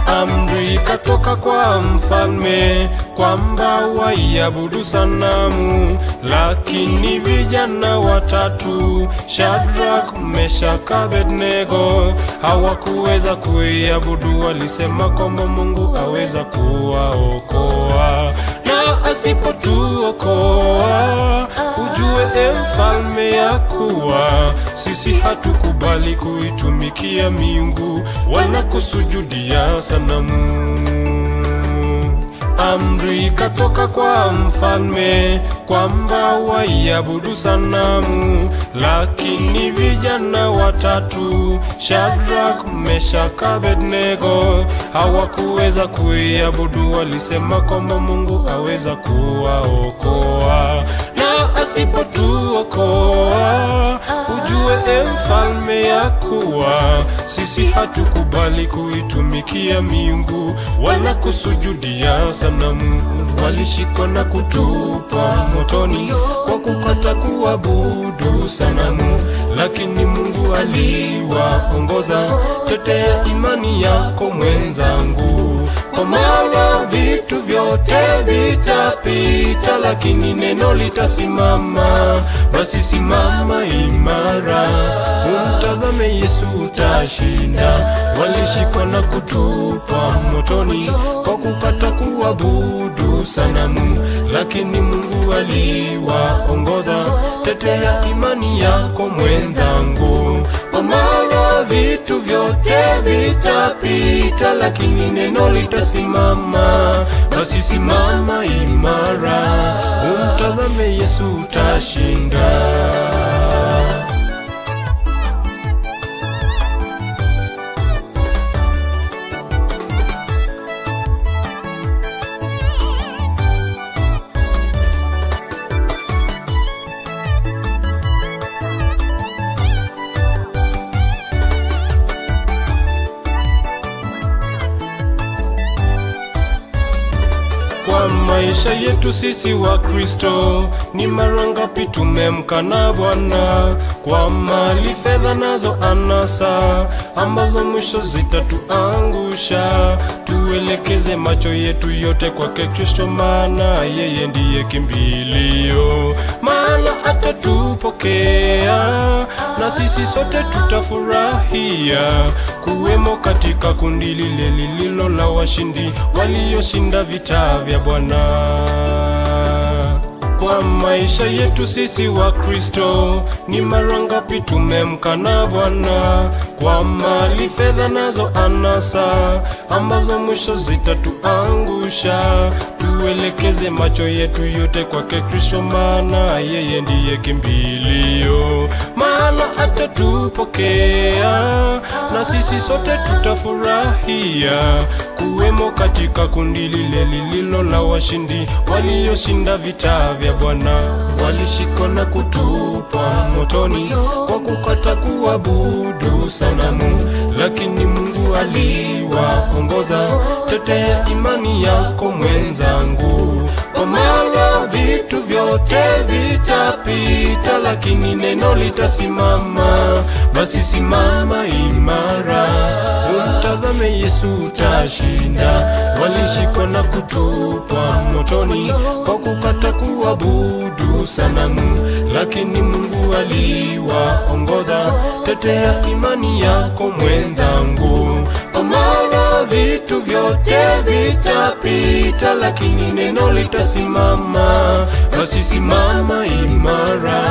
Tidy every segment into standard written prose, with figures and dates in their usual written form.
Amri ikatoka kwa mfalme kwamba waiabudu sanamu, lakini vijana watatu, Shadrach, Meshach, Abednego, hawakuweza kuiabudu. Walisema kwamba Mungu aweza kuwaokoa, na asipotuokoa, ujue mfalme, ya kuwa sisi hatukubali kuitumikia miungu wala kusujudia sanamu. Amri ikatoka kwa mfalme kwamba waiabudu sanamu, lakini vijana watatu, Shadrach, Meshach, Abednego, hawakuweza kuiabudu. Walisema kwamba Mungu aweza kuwaokoa, na asipotuokoa, ujue mfalme, ya kuwa sisi hatukubali kuitumikia miungu wala kusujudia sanamu. Walishikwa na kutupwa motoni kwa kukata kuabudu sanamu, lakini Mungu aliwaongoza. Tetea imani yako mwenzangu, kwa maana vitu vyote vitapita, lakini neno litasimama. Basi simama imara, umtazame Yesu, utashinda. Walishikwa na kutupwa motoni kwa kukata kuabudu sanamu, lakini Mungu aliwaongoza. Tetea imani yako mwenzangu, kwa maana vitu vyote vitapita, lakini neno litasimama. Basi simama imara, umtazame Yesu, utashinda. Kwa maisha yetu sisi wa Kristo, ni mara ngapi tumemkana Bwana kwa mali, fedha nazo anasa ambazo mwisho zitatuangusha. Tuelekeze macho yetu yote kwake Kristo, maana yeye ndiye kimbilio, maana atatupokea na sisi sote tutafurahia kuwemo katika kundi lile lililo la washindi, walioshinda vita vya Bwana. Kwa maisha yetu sisi wa Kristo, ni mara ngapi tumemkana Bwana kwa mali, fedha nazo anasa ambazo mwisho zitatuangusha. Tuelekeze macho yetu yote kwake Kristo, maana yeye ndiye kimbilio, maana atatupokea na sisi sote tutafurahia kuwemo katika kundi lile lililo la washindi, walioshinda vita vya Bwana. Walishikwa na kutupwa motoni kwa kukata kuabudu sanamu, lakini Mungu aliwaongoza. Tetea imani yako mwenzangu, kwa maana vitu vyote vitapita, lakini neno litasimama. Basi simama imara, umtazame Yesu, utashinda. Walishikwa na kutupwa motoni kwa kukata kuabudu sanamu, lakini Mungu aliwaongoza. Tetea imani yako mwenzangu, kwa maana vitu vyote vitapita, lakini neno litasimama. Basi simama imara,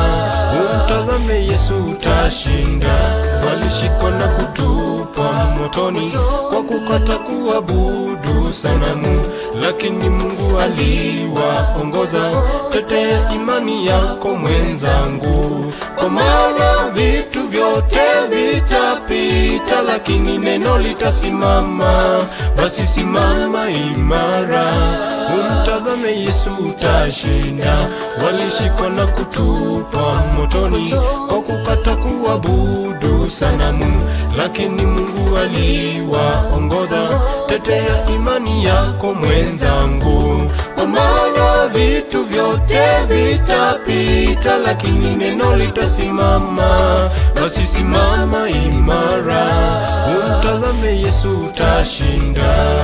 umtazame Yesu, utashinda. Walishikwa na kutupwa motoni kwa kukata kuabudu sanamu, lakini Mungu aliwaongoza. Tetea imani yako mwenzangu, kwa maana vitu vyote vitapita, lakini neno litasimama. Basi simama imara, umtazame Yesu, utashinda. Walishikwa na kutupwa motoni kwa kukata kuabudu sanamu, lakini Mungu aliwaongoza. Tetea imani yako mwenzangu, kwa maana vitu vyote vitapita, lakini neno litasimama. Basi simama imara, umtazame Yesu, utashinda.